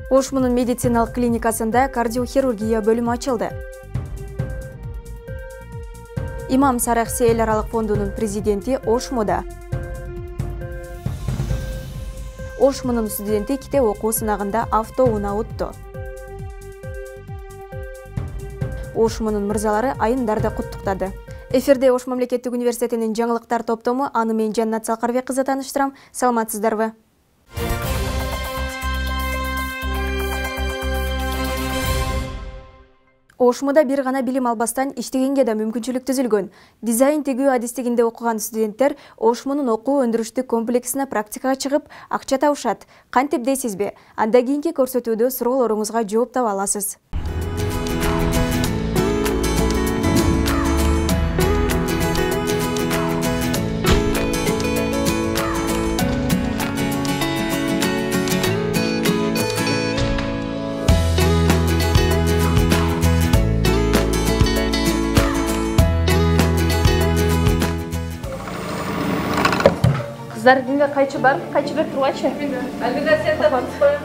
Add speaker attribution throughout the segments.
Speaker 1: Ошмунун медициналык клиникасында кардиохирургия бөлүмү ачылды. Имам Сарахси эл аралык фондунун президенти Ошмуда. Ошмунун студенти китеп окуу сынагында автоунаа утту. Ошмунун мырзалары айымдарды куттуктады. Эфирде Ош мамлекеттик университетинин жаңылыктар топтому, аны мен Жаннат Салкарбек кызы тааныштырам. Саламатсыздарбы? Ошмуда бир гана билим албастан иштегенге да мүмкүнчүлүк түзүлгөн. Дизайн тигүү адистигинде окуган студенттер Ошмунун окуу өндүрүштүк комплексине практикага чыгып, акча табышат. Кантип дейсизби? Анда кийинки көрсөтүүдө суроолоруңузга жооп таба аласыз.
Speaker 2: Kızlar dinle kayçı var, kayçı bir turvaçı. Alvida sen de bakıp koyalım.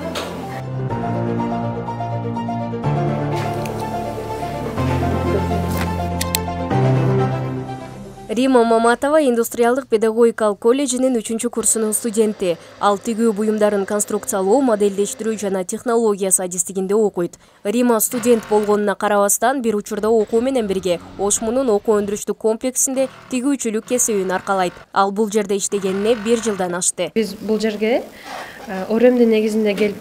Speaker 3: Рима Маматова индустриалдык педагогикалык колледжинин 3-курсунун студенти. Ал тигүү буюмдарын конструкциялоо, модельдештирүү жана технологиясы адистигинде окуйт. Рима студент болгонуна карабастан бир учурда окуу менен бирге Ошмунун окуу өндүрүштүк комплексинде тигүүчүлүк кесибин аркалайт. Ал бул жерде иштегенине 1 жылдан ашты.
Speaker 4: Биз бул жерге оремдин негизинде келип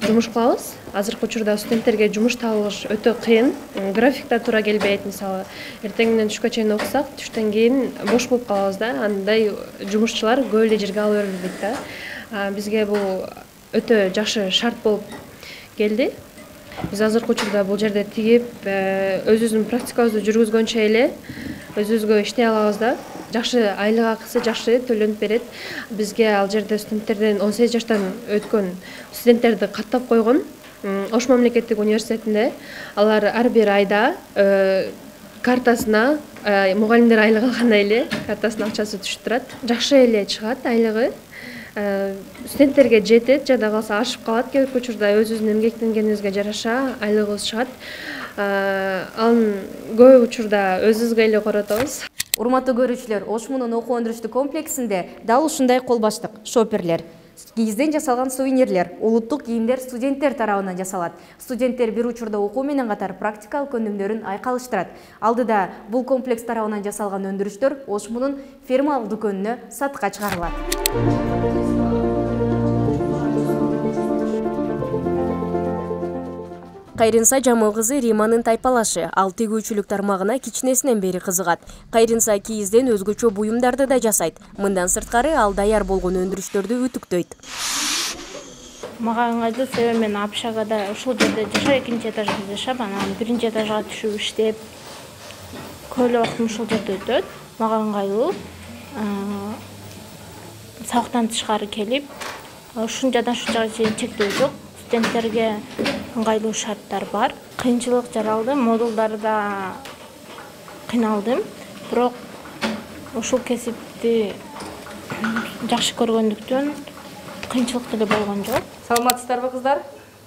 Speaker 4: жумуш кылабыз. Азыркы учурда студенттерге жумуш табылыш өтө кыйын. Графикта туура келбейт. Мисалы, эртең менен түшкө чейин окусак, түштөн кийин бош болуп калабыз да. Андай жумушчулар көп эле жерге ала берилбейт да. Бизге бул өтө жакшы шарт болуп келди. Биз азыркы учурда бул жерде тигип, өзүбүздүн практикабызды жүргүзгөнчө эле өзүбүзгө иштей алабыз да. Жакшы айлык акысы жакшы төлөнүп берет. Бизге ал жерде студенттерден 18 жаштан өткөн студенттерди каттап койгон. Ош мамлекеттик университетинде алар ар бир айда картасына мугалимдер айлык алгандай эле картасына акчасы түшүп турат. Жакшы эле чыгат айлыгы. Студенттерге жетет, жада калса ашып калат. Кээ бир учурда өзүбүздүн эмгектенгенибизге жараша айлыгыбыз чыгат. Анын көп учурда өзүбүзгө эле коротобуз.
Speaker 3: Урматтуу көрүүчүлөр, Ошмунун окуу өндүрүштүк комплексинде дал ушундай кол баштык, шоперлер, кийизден жасалган сувенирлер, улуттук кийимдер студенттер тарабынан жасалат. Студенттер бир учурда окуу менен катар практикалык өнүмдөрүн айкалыштырат. Алдыда бул комплекс тарабынан жасалган өндүрүштөр Ошмунун фермалык дүкөнүнө сатка чыгарылат. Кайрынса Жамыл кызы Риманын тайпалашы. Ал тигүүчүлүк тармагына кичинесинен бери кызыгат. Кайрынса кийизден өзгөчө буюмдарды да жасайт. Мындан сырткары ал даяр болгон өндүрүштөрдү үтүктөйт.
Speaker 5: Мага ыңгайлуу себеби мен общагада ушул жерде жашап, 2-нчи этажда жашап, анан 1-нчи этажга түшүп иштеп, көп эле убактым ушул жерде өтөт. Мага ыңгайлуу. Сабактан тышкары келип, ушунчадан ушунчага чейин чектөө жок. Студенттерге ыңгайлуу шарттар бар. Кыйынчылык жаралды, модулдарда кыйналдым. Бирок ушул кесипти жакшы көргөндүктөн кыйынчылык деле болгон жок.
Speaker 2: Саламатсыздарбы кыздар?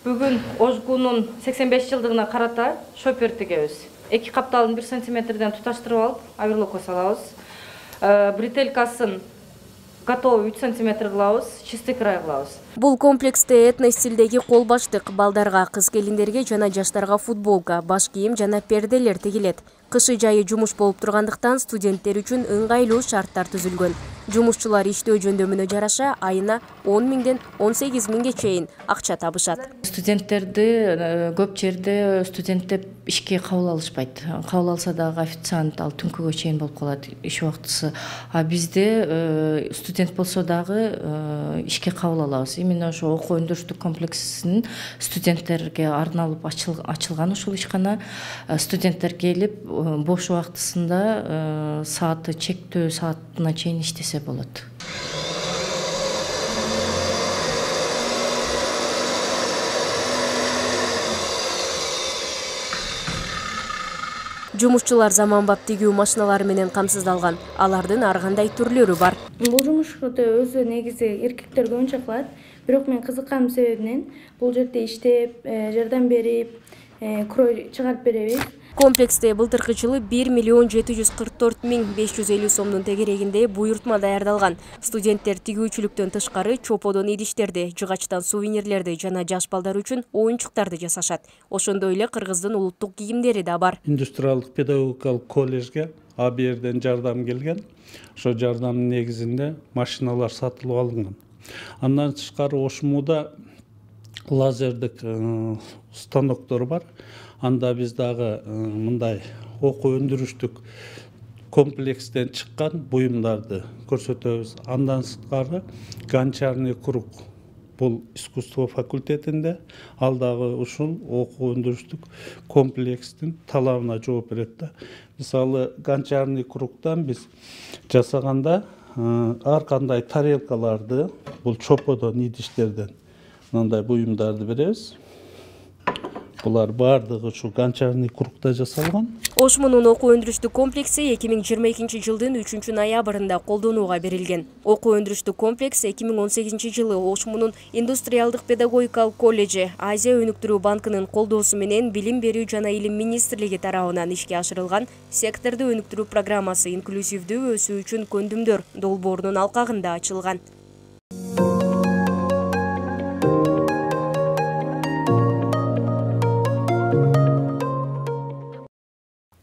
Speaker 2: Бүгүн Ошгунун 85 жылдыгына карата шопер тигебиз. 2 капталын 1 сантиметрден туташтырып алып, оверлокко салабыз. Бретелькасын готовый 3 сантиметр кылабыз, чистый край кылабыз.
Speaker 3: Бул комплексте этно стилдеги кол баштык, балдарга, кыз келиндерге жана жаштарга футболка, баш кийим жана перделер тигилет. Кышы жайы жумуш болуп тургандыктан студенттер үчүн ыңгайлуу шарттар түзүлгөн. Жумушчулар иштөө жөндөмүнө жараша айына 10 миңден 18 миңге чейин акча табышат.
Speaker 6: Студенттерди көп жерде студент деп ишке кабыл алышпайт. Кабыл алса дагы официант ал түнкүгө чейин болуп калат иш убактысы. А бизде студент болсо дагы ишке кабыл алабыз. Именно ошо окуу өндүрүштүк комплексинин студенттерге арналып ачылган ушул ишкана. Студенттер келип бош убактысында сааты чектөө саатына чейин иштесе болот.
Speaker 3: Жумушчулар заманбап тигүү машиналары менен камсыздалган. Алардын ар кандай түрлөрү бар.
Speaker 7: Бул жумушты өзү негизи эркектер көбүнчө кылат.
Speaker 5: Бирок мен кызыкканым себебинен бул жерде иштеп, жардам берип, крой чыгарып беребиз.
Speaker 3: Комплексте былтыркы жылы 1.744.550 сомдун тегерегинде буйртма даярдалган. Студенттер тигүүчүлүктөн тышкары чоподон идиштерди, жыгачтан сувенирлерди жана жаш балдар үчүн оюнчуктарды жасашат. Ошондой эле кыргыздын улуттук кийимдери да бар.
Speaker 7: Индустриалдык педагогикалык коллежге АБРден жардам келген. Ошо жардамдын негизинде машиналар сатылып алынган. Андан тышкары ошмуда лазердик станоктор бар. Анда биз дагы мындай окуу өндүрүштүк комплекстен чыккан буюмдарды көрсөтөбүз. Андан сырткары гончарный круг бул искусство факультетинде, ал дагы ушул окуу өндүрүштүк комплекстин талабына жооп берет да. Мисалы гончарный кругтан биз жасаганда ар кандай тарелкаларды, бул чоподон идиштерден мындай буюмдарды беребиз. Булар бардыгы ушу гончарный кругта жасалган.
Speaker 3: Ошмунун окуу өндүрүштүк комплекси 2022 жылдын 3 ноябрында колдонууга берилген. Окуу өндүрүштүк комплекс 2018 жылы Ошмунун индустриалдык педагогикалык колледжи Азия өнүктүрүү банкынын колдоосу менен Билим берүү жана Илим министрлиги тарабынан ишке ашырылган секторду өнүктүрүү программасы инклюзивдүү өсүү үчүн көндүмдөр долбоорунун алкагында ачылган.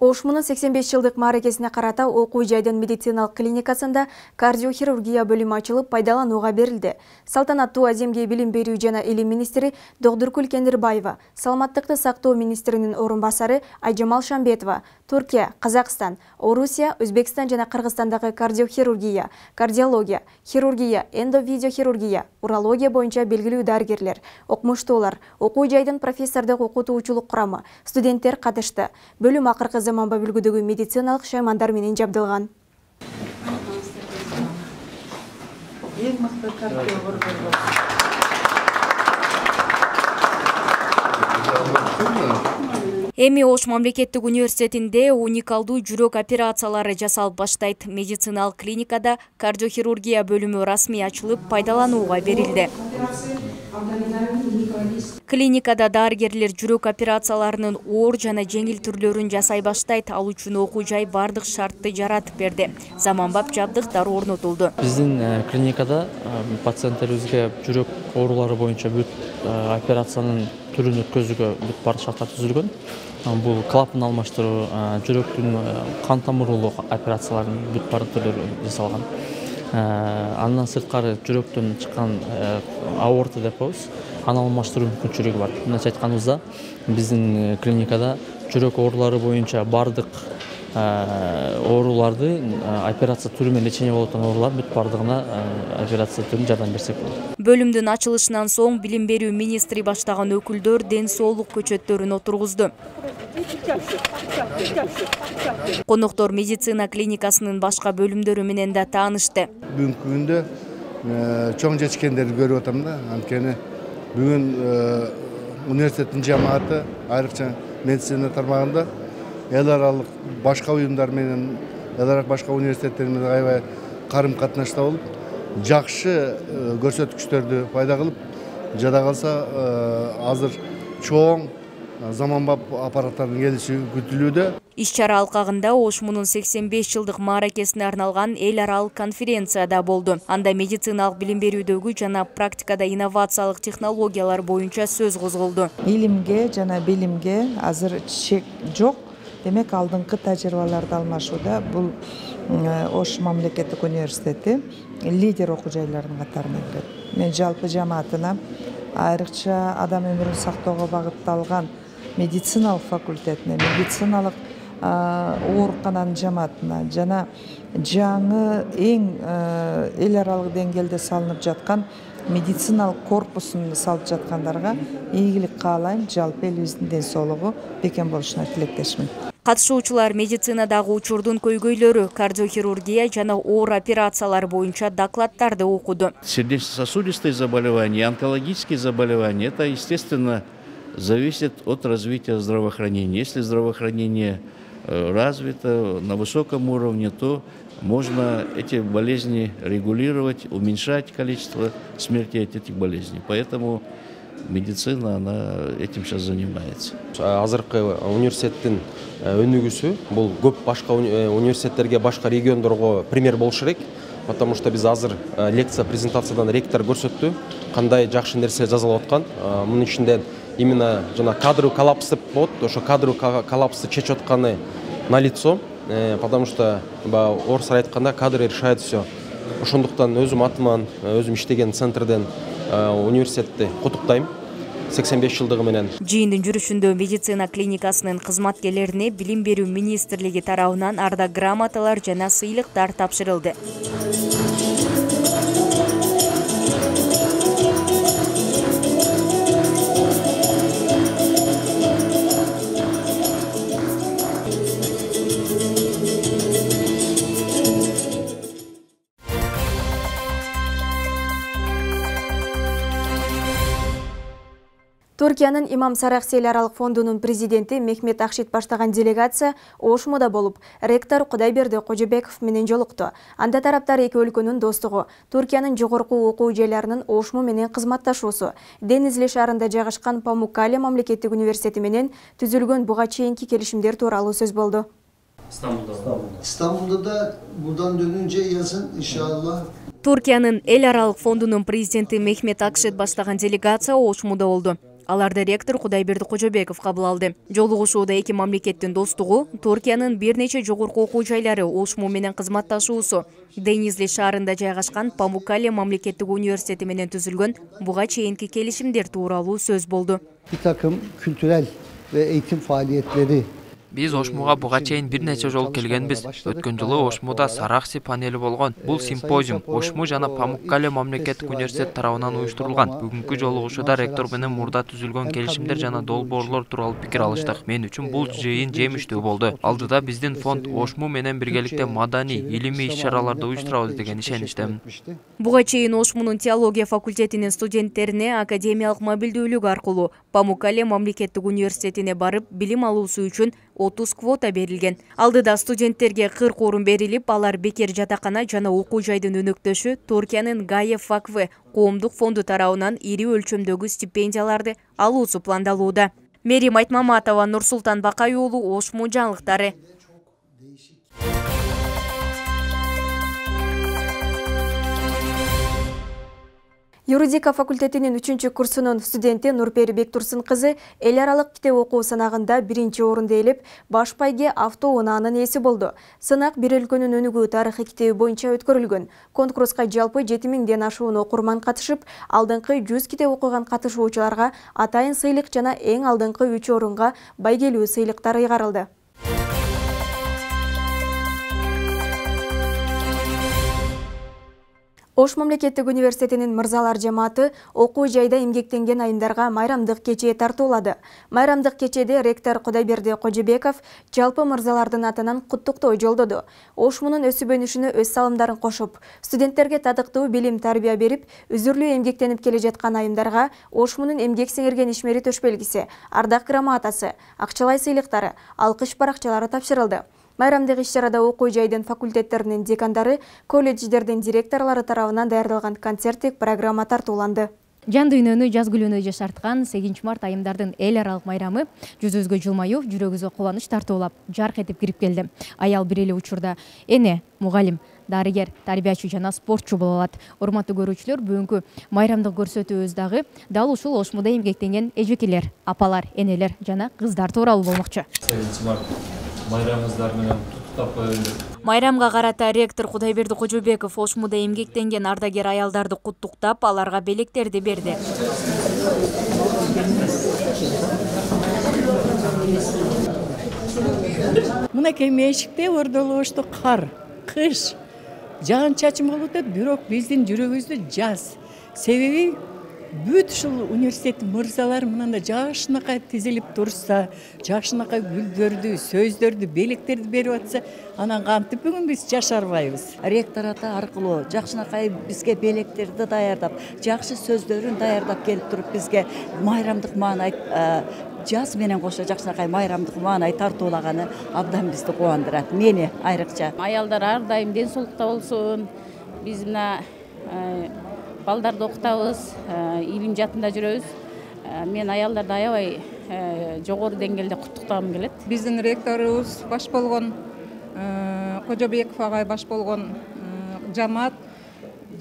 Speaker 1: Ошмунун 85 жылдык мааракесине карата окуу жайдын медициналык клиникасында кардиохирургия бөлүмү ачылып пайдаланууга берилди. Салтанаттуу аземге Билим берүү жана Илим министри Догдуркул Кендирбаева, Саламаттыкты сактоо министринин орун басары Айжамал Шамбетова, Туркия, Казакстан, Орусия, Өзбекстан жана Кыргызстандагы кардиохирургия, кардиология, хирургия, эндовидеохирургия, урология боюнча белгилүү дарыгерлер, окумуштуулар, окуу жайдын профессордук окутуучулук курамы, студенттер катышты. Бөлүм акыркы заманба үлгүдөгү медициналык шаймандар менен жабдылган.
Speaker 3: Эми Ош мамлекеттик университетинде уникалдуу жүрөк операциялары жасалып баштайт. Медициналык клиникада кардиохирургия бөлүмү расмий ачылып пайдаланууга берилди. Клиникада дарыгерлер жүрөк операцияларынын оор жана жеңил түрлөрүн жасай баштайт. Ал үчүн окуу жай бардык шартты жаратып берди. Заманбап жабдыктар орнотулду.
Speaker 8: Биздин клиникада пациенттерибизге жүрөк оорулары боюнча бүт операциянын түрүн өткөзүүгө бүт бардык шарттар түзүлгөн. Бул клапан алмаштыруу, жүрөктүн кан тамырлуулук операцияларынын бүт бардык түрлөрү жасалган. Андан сырткары жүрөктөн чыккан аорта деп коебуз, аны алмаштыруу мүмкүнчүлүгү бар. Мындайча айтканыбызда, биздин клиникада жүрөк оорулары боюнча бардык ооруларды операция түрү менен лечение болуп аткан оорулар бүт бардыгына операция түрүн жардам берсек болот.
Speaker 3: Бөлүмдүн ачылышынан соң Билим берүү министри баштаган өкүлдөр ден соолук көчөттөрүн отургузду. Коноктор медицина клиникасынын башка бөлүмдөрү менен да таанышты.
Speaker 9: Бүгүнкү күндө чоң жетишкендерди көрүп атам да. Анткени бүгүн университеттин жамааты айрыкча медицина тармагында эл аралык башка уюмдар менен, эл аралык башка университеттер менен аябай карым катнашта болуп, жакшы көрсөткүчтөрдү пайда кылып, жада калса азыр чоң заманбап аппараттардын келиши күтүлүүдө.
Speaker 3: Иш-чара алкагында Ошмунун 85 жылдык мааракесине арналган эл аралык конференция да болду. Анда медициналык билим берүүдөгү жана практикада инновациялык технологиялар боюнча сөз козголду.
Speaker 10: Илимге жана билимге азыр чек жок. Демек, алдыңкы тажрыйбаларды алмашууда бул Ош мамлекеттик университети лидер окуу жайлардын катарына кирет. Мен жалпы жамаатына айрыкча адам өмүрүн сактоого багытталган медициналык факультетине, медициналык оорукананын жамаатына жана жаңы эң эл аралык деңгээлде салынып жаткан медициналык корпусун салып жаткандарга ийгилик каалайм. Жалпы элибиздин ден соолугу бекем болушуна тилектешмин.
Speaker 3: Катышуучулар медицинадагы учурдун көйгөйлөрү, кардиохирургия жана оор операциялар боюнча докладдарды окуду.
Speaker 11: Сердечно-сосудистые заболевания, онкологические заболевания, это, естественно, зависит от развития здравоохранения. Если здравоохранение развито на высоком уровне, то можно эти болезни регулировать, уменьшать количество смертей от этих болезней. Поэтому медицина, она этим сейчас занимается.
Speaker 12: Азыркы университеттин өнүгүүсү бул көп башка университеттерге, башка региондорго пример болуш керек. Потому что biz азыр лекция, презентациядан ректор көрсөттү, кандай жакшы нерсе жазылып аткан. Мунун ичинде именно жана кадрлық коллапс деп болот, ошо кадрлық коллапсты чечип атканы налицо, потому что орысша айтканда кадры решает все. Ошондуктан өзүм атыман, өзүм иштеген центрден университетти куттуктайм. 85 жылдыгы менен.
Speaker 3: Жыйындын жүрүшүндө медицина клиникасынын кызматкерлерине билим берүү министрлиги тарабынан ардак грамоталар жана сыйлыктар тапшырылды.
Speaker 1: Түркиянын Имам Саракси эл аралык фондунун президенти Мехмет Акшит баштаган делегация Ошмуда болуп, ректор Кудайберди Кожобеков менен жолукту. Анда тараптар эки өлкөнүн достугу, Түркиянын жогорку окуу жайларынын Ошму менен кызматташуусу, Денизли шаарында жайгашкан Памуккале мамлекеттик университети менен түзүлгөн буга чейинки келишимдер тууралуу сөз болду.
Speaker 13: İstanbul'da da buradan dönünce yazın inşallah.
Speaker 3: Түркиянын эл аралык фондунун президенти Мехмет Акшит баштаган делегация Ошмуда болду. Аларды ректор Кудайберди Кожобеков кабыл алды. Жолугушууда эки мамлекеттин достугу, Түркиянын бир нече жогорку окуу жайлары Ошму менен кызматташуусу, Денизли шаарында жайгашкан Памуккале мамлекеттик университети менен түзүлгөн буга чейинки келишимдер тууралуу сөз болду.
Speaker 13: Bir takım kültürel ve eğitim faaliyetleri.
Speaker 14: Биз Ошмуга буга чейин бир нече жолу келгенбиз. Өткөн жылы Ошмуда Саракси панели болгон. Бул симпозиум Ошму жана Памуккале мамлекеттик университет тарабынан уюштурулган. Бүгүнкү жолугушууда ректор менен мурда түзүлгөн келишимдер жана долбоорлор тууралуу пикир алыштык. Мен үчүн бул жыйын жемиштүү болду. Алдыда биздин фонд Ошму менен биргеликте маданий, илимий иш-чараларды уюштурабыз деген ишеничтемин.
Speaker 3: Буга чейин Ошмунун теология факультетинин студенттерине академиялык мобилдүүлүк аркылуу Памуккале мамлекеттик университетине барып билим алуусу үчүн 30 квота берилген. Алдыда студенттерге 40 орун берилип, алар бекер жатакана жана окуу жайдын өнөктөшү Түркиянын Гаев Факвы коомдук фонду тарабынан ири өлчөмдөгү стипендияларды алуусу пландалууда. Мерим Айтмаматова, Нурсултан Бакай уулу, Ошму жаңылыктары.
Speaker 1: Юридика факультетинин 3-чү курсунун студенти Нурпери Бектурсын кызы эл аралык китеп окуу сынагында 1-чи орунду ээлеп, баш байге автоунаанын ээси болду. Сынак бир өлкөнүн өнүгүү тарыхы китеби боюнча өткөрүлгөн. Конкурска жалпы 7000ден ашуун окурман катышып, алдыңкы 100 китеп окуган катышуучуларга атайын сыйлык жана эң алдыңкы 3 орунга байгелүү сыйлыктар ыйгарылды. Ош мамлекеттик университетинин мырзалар жамааты окуу жайда эмгектенген айымдарга майрамдык кече тартуулады. Майрамдык кечеде ректор Кудайберди Кожобеков жалпы мырзалардын атынан куттуктоо жолдоду. Ошмунун өсүп өнүшүнө өз салымдарын кошуп, студенттерге татыктуу билим тарбия берип, үзүрлүү эмгектенип келе жаткан айымдарга Ошмунун эмгек сиңирген ишмери төшбелгиси, ардак грамотасы, акчалай сыйлыктары, алкыш баракчалары тапшырылды. Майрамдык иш-чарада окуу жайдын факультеттеринин декандары, колледждердин директорлору тарабынан даярдалган концерттик программа тартууланды.
Speaker 15: Жан дүйнөнү жаз күлүнө жашарткан 8 март айымдардын эл аралык майрамы жүзүбүзгө жылмаюу, жүрөгүбүзгө кубаныч тартуулап, жарк этип кирип келди. Аял бир эле учурда эне, мугалим, дарыгер, тарбиячы жана спортчу боло алат. Урматтуу көрүүчүлөр, бүгүнкү майрамдык көрсөтүүбүз дагы дал ушул Ошмуда эмгектенген эжекелер, апалар, энелер жана кыздар тууралуу болмокчу.
Speaker 16: 8 март майрамыңыздар менен куттуктап коелу.
Speaker 3: Майрамга карата ректор Кудайберди Кожобеков Ошмуда эмгектенген ардагер аялдарды куттуктап, аларга белектерди берди.
Speaker 17: Мынакей мешикте ордолушту кар, кыш, жаан чачым болуп атат, бирок биздин жүрөгүбүздө жаз. Себеби бүт ушул университеттин мырзалары мынандай жакшынакай тизилип турса, жакшынакай гүлдөрдү, сөздөрдү, белектерди берип атса, анан кантип бүгүн биз жашарбайбыз?
Speaker 18: Ректораты аркылуу жакшынакай бизге белектерди даярдап, жакшы сөздөрүн даярдап келип туруп бизге майрамдык маанай жаз менен кошо жакшынакай майрамдык маанай тартуулаганы абдан бизди кубандырат. Мени айрыкча.
Speaker 19: Аялдар ар дайым ден соолукта болсун. Биз мына балдарды окутабыз, илим жатында жүрөбүз. Мен аялдарды аябай жогору деңгээлде куттуктагым келет.
Speaker 20: Биздин ректорубуз баш болгон Кожобеков агай баш болгон жамаат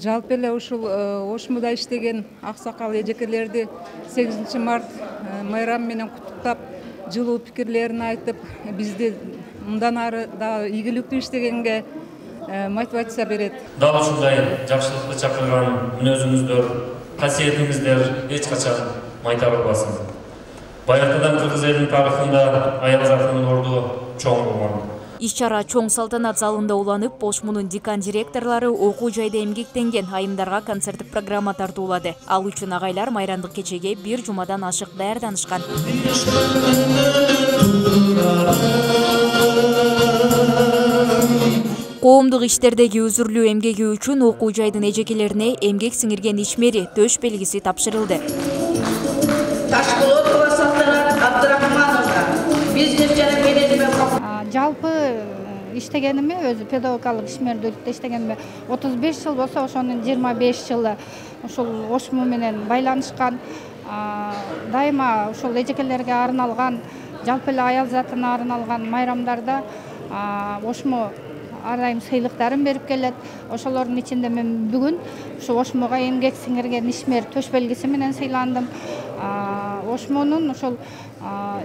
Speaker 20: жалпы эле ушул ошмуда иштеген аксакал эжекелерди 8 март майрам менен куттуктап, жылуу пикирлерин айтып, бизди мындан ары да ийгиликтүү иштегенге мотивация берет.
Speaker 16: Дал ушундай жакшылыкты чакырган мүнөзүңүздөр, касиетиңиздер эч качан майта болбасын. Баягыдан кыргыз элинин тарыхында аял затынын орду чоң болгон.
Speaker 3: Иш-чара чоң салтанат залында уланып, Ошмунун декан директорлары окуу жайда эмгектенген айымдарга концерттик программа тартуулады. Ал үчүн агайлар майрамдык кечеге бир жумадан ашык даярданышкан. Коомдук иштердеги өзүрлүү эмгеги үчүн окуу жайдын эжекелерине эмгек сиңирген ишмери төш белгиси тапшырылды.
Speaker 21: Ташкулотова Салтанат Абдрахмановна, бизнес жана менеджмент.
Speaker 22: Жалпы иштегениме, өзү педагогикалык ишмердүүлүктө иштегениме 35 жыл болсо, ошонун 25 жылы ушул Ошму менен байланышкан, дайыма ушул эжекелерге арналган, жалпы эле аял затына арналган майрамдарда Ошму ар дайым сыйлыктарын берип келет. Ошолордун ичинде мен бүгүн ушу Ошмуга эмгек сиңирген ишмер төш белгиси менен сыйландым. Ошмунун ушул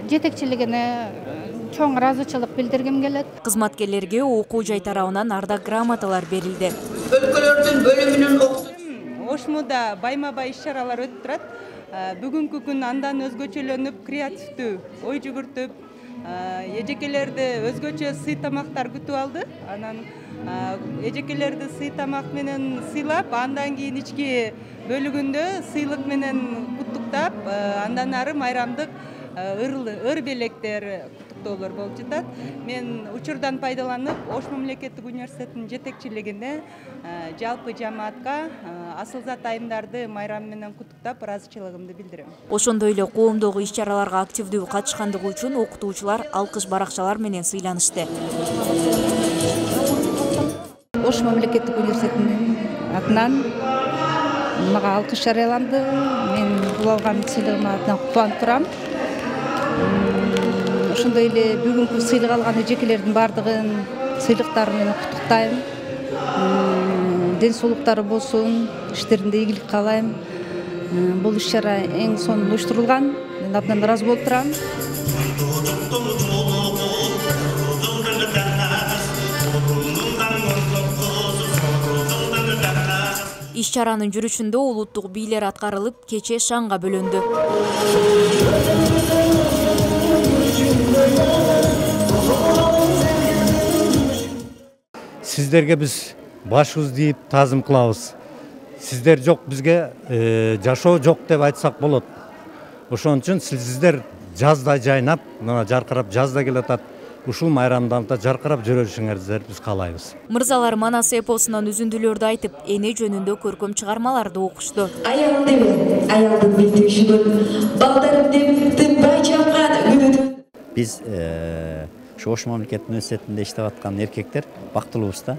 Speaker 22: жетекчилигине чоң ыраазычылык билдиргим келет.
Speaker 3: Кызматкерлерге окуу жай тарабынан ардак грамоталар берилди.
Speaker 21: Өлкөлөрдүн бөлүмүнүн
Speaker 20: Ошмуда байма-бай иш-чаралар өтүп турат. Бүгүнкү күн андан өзгөчөлөнүп, креативдүү ой жүгүртүп, эжекелерди өзгөчө сый тамактар күтүп алды. Анан эжекелерди сый тамак менен сыйлап, андан кийин ички бөлүгүндө сыйлык менен куттуктап, андан ары майрамдык ыр белектер куттуктоолор болуп жатат. Мен учурдан пайдаланып, Ош мамлекеттик университетинин жетекчилигине жалпы жамаатка асылзат айымдарды майрам менен куттуктап, ыраазычылыгымды билдирем.
Speaker 3: Ошондой эле коомдогу иш-чараларга активдүү катышкандыгы үчүн окутуучулар алкыш баракчалар менен сыйланышты.
Speaker 23: Ош мамлекеттик университетинин атынан мага алкыш жарыяланды. Мен бул алган сыйлыгыма атынан кубанып турам. Ошондой эле бүгүнкү сыйлык алган эжекелердин бардыгын сыйлыктары менен куттуктайм. Ден соолуктары болсун, иштеринде ийгилик каалайм. Бул иш-чара эң сонун уюштурулган. Мен абдан ыраазы болуп турам.
Speaker 3: Иш-чаранын жүрүшүндө улуттук бийлер аткарылып, кече шаңга бөлөндү.
Speaker 24: Сиздерге биз башыбызды ийип таазым кылабыз. Сиздер жок бизге жашоо жок деп айтсак болот. Ошон үчүн сиздер жазда жайнап, мына жаркырап жазда келатат. Ушул майрамда жаркырап жүрүшүңөрдү биз каалайбыз.
Speaker 3: Мырзалар Манас эпосунан үзүндүлөрдү айтып, эне жөнүндө көркөм чыгармаларды окушту.
Speaker 21: Аялдын бетишигин, балдарын тынбай жапкан үмүтүн.
Speaker 25: Биз Ош мамлекеттик университетинде иштеп аткан эркектер бактылуубуз да.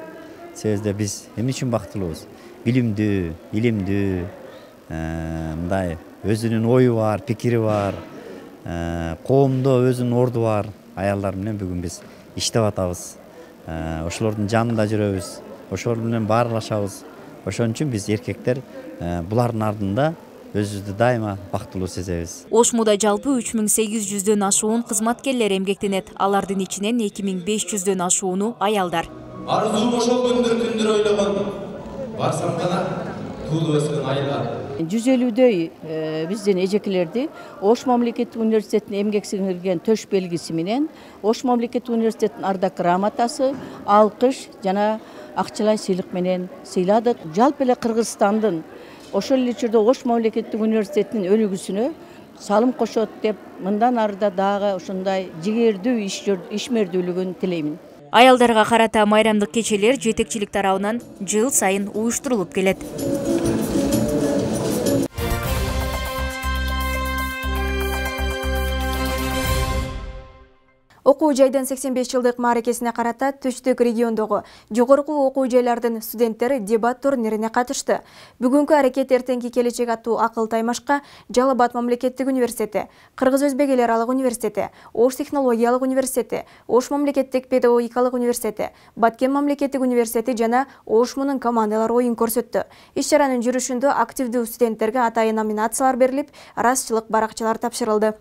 Speaker 25: Себеби биз эмне үчүн бактылуубуз? Билимдүү, илимдүү, мындай өзүнүн ою бар, пикири бар, коомдо өзүнүн орду бар аялдар менен бүгүн биз иштеп атабыз. Ошолордун жанында жүрөбүз, ошолор менен баарлашабыз. Ошон үчүн биз эркектер булардын ардында өзүбүздү дайыма бактылуу сезебиз.
Speaker 3: Ошмуда жалпы 3800дөн ашуун кызматкерлер эмгектенет. Алардын ичинен 2500дөн ашууну аялдар.
Speaker 26: Арзуу ошол күндөр ойлогон, барсам гана туулуп өскөн айылдар.
Speaker 18: 150дөй биздин эжекелерди Ош мамлекеттик университетинин эмгек сиңирген төш белгиси менен Ош мамлекеттик университетинин ардак грамотасы, алкыш жана акчалай сыйлык менен сыйладык. Жалпы эле Кыргызстандын
Speaker 2: ошол эле учурда Ош мамлекеттик университетинин өнүгүүсүнө салым кошот деп мындан арыда дагы ушундай жигердүү ишмердүүлүгүн тилеймин.
Speaker 15: Аялдарга карата майрамдык кечелер жетекчилик тарабынан жыл сайын уюштурулуп келет.
Speaker 1: Окуу жайдын 85 жылдык мааракесине карата Түштүк региондогу жогорку окуу жайлардын студенттери дебат турнирине катышты. Бүгүнкү аракет эртеңки келечек аттуу акыл таймашка Жалал Абад мамлекеттик университети, Кыргыз-Өзбек эл аралык университети, Ош технологиялык университети, Ош мамлекеттик педагогикалык университети, Баткен мамлекеттик университети жана Ошмунун командалары оюн көрсөттү. Иш-чаранын жүрүшүндө активдүү студенттерге атайын номинациялар берилип, ыраазычылык баракчалар тапшырылды.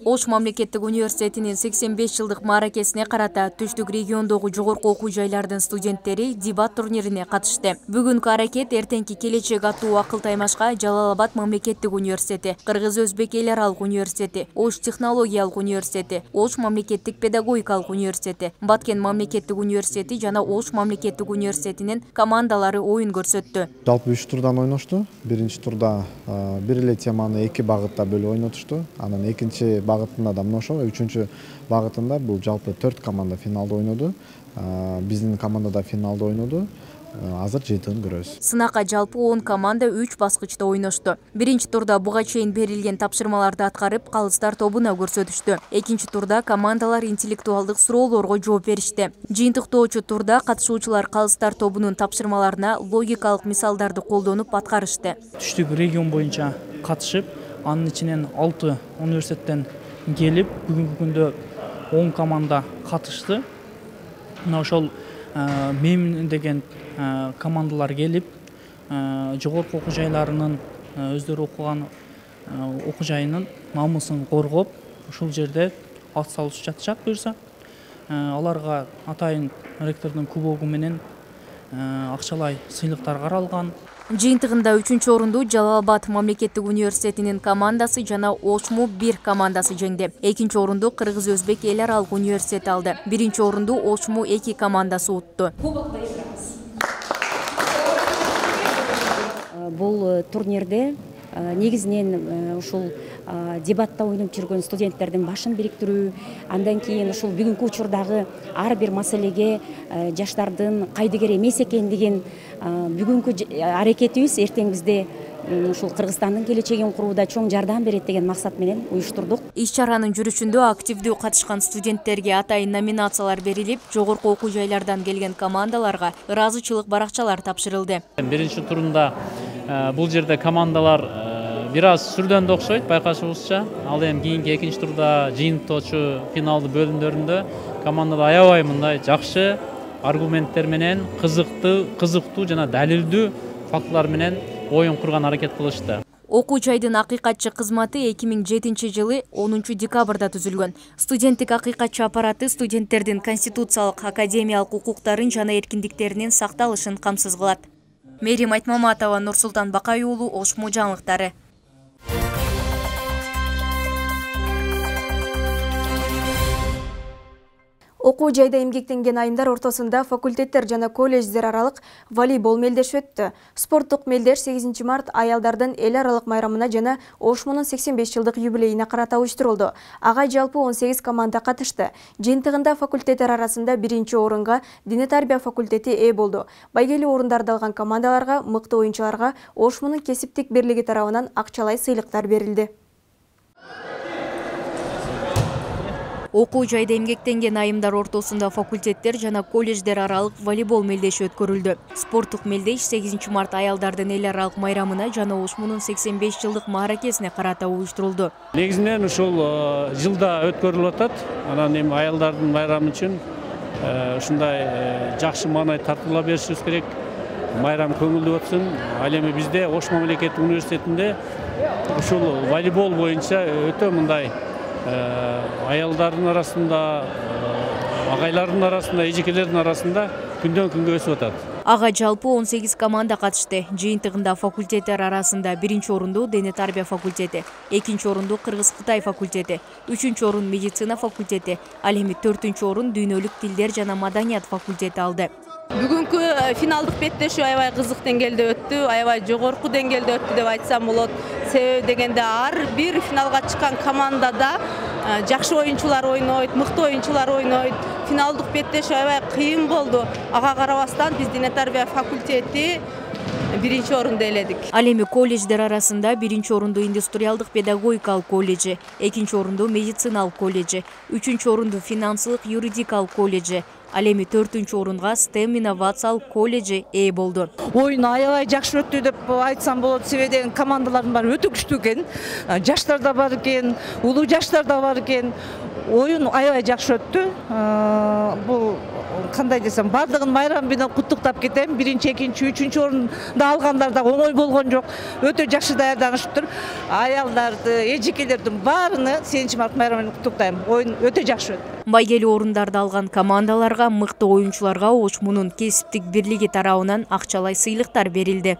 Speaker 3: Ош мамлекеттик университетинин 85 жылдык мааракесине карата Түштүк региондогу жогорку окуу жайлардын студенттери дебат турнирине катышты. Бүгүнкү аракет эртеңки келечек аттуу акыл таймашка Жалал Абад мамлекеттик университети, Кыргыз-Өзбек эл аралык университети, Ош технологиялык университети, Ош мамлекеттик педагогикалык университети, Баткен мамлекеттик университети жана Ош мамлекеттик университетинин командалары оюн көрсөттү.
Speaker 4: Жалпы 3 турдан ойношту. Биринчи турда бир эле теманы 2 багытта бөлүп ойнотушту. Анан экинчи багытында да мына ошол, үчүнчү багытында бул жалпы 4 команда финалда ойноду. Биздин команда да финалда ойноду. Азыр жетин көрөбүз.
Speaker 3: Сынакка жалпы 10 команда 3 баскычта ойношту. Биринчи турда буга чейин берилген тапшырмаларды аткарып, калыстар тобуна көрсөтүштү. Экинчи турда командалар интеллектуалдык суроолорго жооп беришти. Жыйынтыктоочу турда катышуучулар калыстар тобунун тапшырмаларына логикалык мисалдарды колдонуп аткарышты.
Speaker 5: Түштүк регион боюнча катышып, анын ичинен 6 университеттен келип, бүгүнкү күндө 10 команда катышты. Мына ошол мем деген командалар келип, жогорку окуу жайларынын өздөрү окуган окуу жайынын намысын коргоп, ушул жерде ат салышып жатышат буюрса. Аларга атайын ректордун кубогу менен акчалай сыйлыктар каралган.
Speaker 3: Жыйынтыгында 3-чү орунду Жалал Абад мамлекеттик университетинин командасы жана Ошму 1 командасы жеңди. 2-чи орунду Кыргыз-Өзбек эл аралык университети алды. 1-чи орунду Ошму 2 командасы утту.
Speaker 6: Бул турнирде негизинен ушул дебатта ойноп жүргөн студенттердин башын бириктирүү, андан кийин ушул бүгүнкү учурдагы ар бир маселеге жаштардын кайдыгер эмес экендигин, бүгүнкү аракетибиз эртең бизде ушул Кыргызстандын келечегин курууда чоң жардам берет деген максат менен уюштурдук.
Speaker 3: Иш-чаранын жүрүшүндө активдүү катышкан студенттерге атайын номинациялар берилип, жогорку окуу жайлардан келген командаларга ыраазычылык баракчалар тапшырылды.
Speaker 7: Биринчи турунда бул жерде командалар бир аз сүрдөндү окшойт, байкашыбызча. Ал эми кийинки экинчи турда жыйынтоочу финалдуу бөлүмдөрүндө командада аябай мындай жакшы аргументтер менен, кызыктуу жана далилдүү фактылар менен оюн курган аракет кылышты.
Speaker 3: Окуу жайдын акыйкатчы кызматы 2007 жылы 10 декабрда түзүлгөн. Студенттик акыйкатчы аппараты студенттердин конституциялык, академиялык укуктарын жана эркиндиктеринин сакталышын камсыз кылат. Мерим Айтмаматова, Нурсултан Бакай уулу, Ошму жаңылыктары.
Speaker 1: Окуу жайда эмгектенген айымдар ортосунда факультеттер жана колледждер аралык волейбол мелдеш өттү. Спорттук мелдеш 8 март аялдардын эл аралык майрамына жана Ошмунун 85 жылдык юбилейине карата уюштурулду. Ага жалпы 18 команда катышты. Жыйынтыгында факультеттер арасында 1-чи орунга Дине тарбия факультети ээ болду. Байгелүү орундарды алган командаларга, мыкты оюнчуларга Ошмунун кесиптик бирлиги тарабынан акчалай сыйлыктар берилди.
Speaker 3: Окуу жайда эмгектенген айымдар ортосунда факультеттер жана колледждер аралык волейбол мелдеши өткөрүлдү. Спорттук мелдеш 8 март аялдардын эл аралык майрамына жана Ошмунун 85 жылдык мааракесине карата уюштурулду.
Speaker 7: Негизинен ушул жылда өткөрүлүп атат. Анан эми аялдардын майрамы үчүн ушундай жакшы маанай тартуула беришибиз керек. Майрам көңүлдүү өтсүн. Ал эми бизде Ош мамлекеттик университетинде ушул волейбол боюнча өтө мындай аялдардын арасында, агайлардын арасында, эжекелердин арасында күндөн күнгө өсүп атат.
Speaker 3: Ага жалпы 18 команда катышты. Жыйынтыгында факультеттер арасында 1-чи орунду Дене тарбия факультети, 2-чи орунду Кыргыз-Кытай факультети, 3-чү орун медицина факультети, ал эми 4-чү орун дүйнөлүк тилдер жана маданият факультети алды.
Speaker 8: Бүгүнкү финалдык беттешүү аябай кызык деңгээлде өттү, аябай жогорку деңгээлде өттү деп айтсам болот. Себеби дегенде ар бир финалга чыккан командада жакшы оюнчулар ойнойт, мыкты оюнчулар ойнойт. Финалдык беттешүү аябай кыйын болду. Ага карабастан биз Дине тарбия факультети биринчи орунду ээледик.
Speaker 3: Ал эми колледждер арасында биринчи орунду индустриалдык педагогикалык колледжи, экинчи орунду медициналык колледжи, үчүнчү орунду финансылык юридикалык колледжи, ал эми 4-чү орунга STEM инновациялык колледжи ээ болду.
Speaker 9: Оюн аябай жакшы өттү деп айтсам болот. Себеби командалардын баары өтө күчтүү экен. Жаштар да бар экен, улуу жаштар да бар экен. Оюн аябай жакшы өттү. Бул кандай десем, бардыгын майрам менен куттуктап кетем. Биринчи, экинчи, үчүнчү орунду алгандар да оңой болгон жок. Өтө жакшы даярданышыптыр. Аялдарды, эжекелердин баарыны 7-март майрамы менен куттуктайм. Оюн өтө жакшы өттү.
Speaker 3: Байгелүү орундарды алган командаларга, мыкты оюнчуларга Ошмунун кесиптик бирлиги тарабынан акчалай сыйлыктар берилди.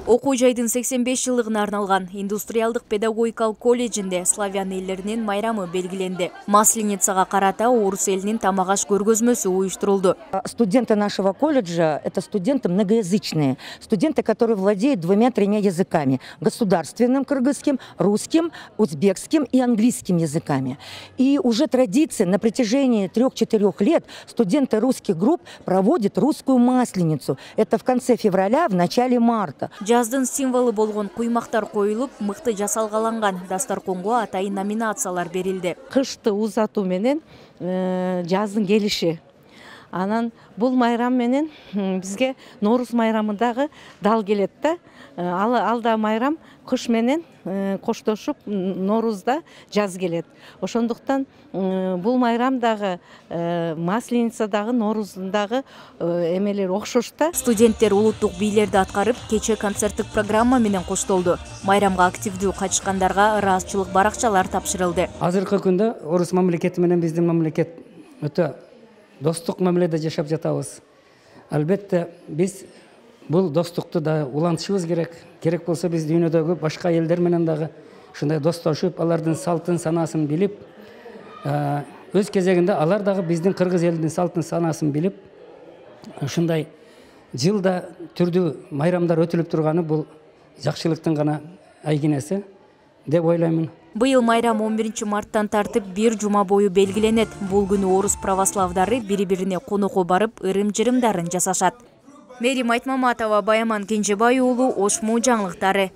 Speaker 3: Окуу жайдын 85 жылдыгына арналган индустриалдык педагогикалык колледжинде славян элдеринин майрамы белгиленди. Масленицага карата орус элинин тамак аш көргөзмөсү уюштурулду.
Speaker 10: Студенты нашего колледжа – это студенты многоязычные. Студенты, которые владеют 2-3 языками. Государственным кыргызским, русским, узбекским и английским языками. И уже традиция на протяжении 3-4 лет студенты русских групп проводят русскую масленицу. Это в конце февраля, в начале марта.
Speaker 3: Жаздын символу болгон куймактар коюлуп, мыкты жасалгаланган дастарконго атайын номинациялар берилди.
Speaker 2: Кышты узатуу менен жаздын келиши. Анан бул майрам менен бизге Норус майрамы дагы дал келет да. Алда майрам кыш менен коштошуп Норузда жаз келет. Ошондуктан бул майрам дагы Масленица дагы Норуздун дагы эмелер окшош да.
Speaker 3: Студенттер улуттук бийлерди аткарып, кече концерттик программа менен коштолду. Майрамга активдүү катышкандарга ыраазычылык баракчалар тапшырылды.
Speaker 11: Азыркы күндө орус мамлекети менен биздин мамлекет өтө достук мамиледе жашап жатабыз. Албетте биз бул достукту да улантышыбыз керек. Керек болсо биз дүйнөдөгү башка элдер менен дагы ушундай достошуп, алардын салтын санасын билип, өз кезегинде алар дагы биздин кыргыз элинин салтын санасын билип, ушундай жылда түрдүү майрамдар өтүлүп турганы бул жакшылыктын гана айгинеси деп ойлоймун.
Speaker 3: Быйыл майрам 11 марттан тартып бир жума бою белгиленет. Бул күнү орус православдары бири-бирине конокко барып, ырым-жырымдарын жасашат. Мерим Айтмаматова, Баяман Кенжебай уулу, Ошму жаңылыктары.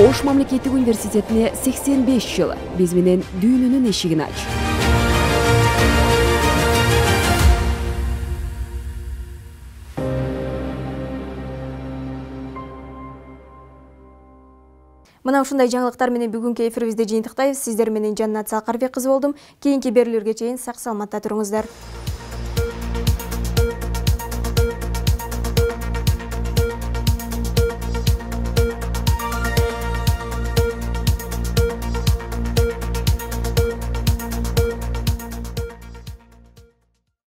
Speaker 12: Ош мамлекеттик университетине 85 жыл. Биз менен дүйнөнүн эшигин ач.
Speaker 1: Мына ушундай жаңылыктар менен бүгүнкү эфирибизди жыйынтыктайбыз. Сиздер менен Жаннат Салкарбек кызы болдум. Кийинки берүүлөргө чейин сак саламатта туруңуздар.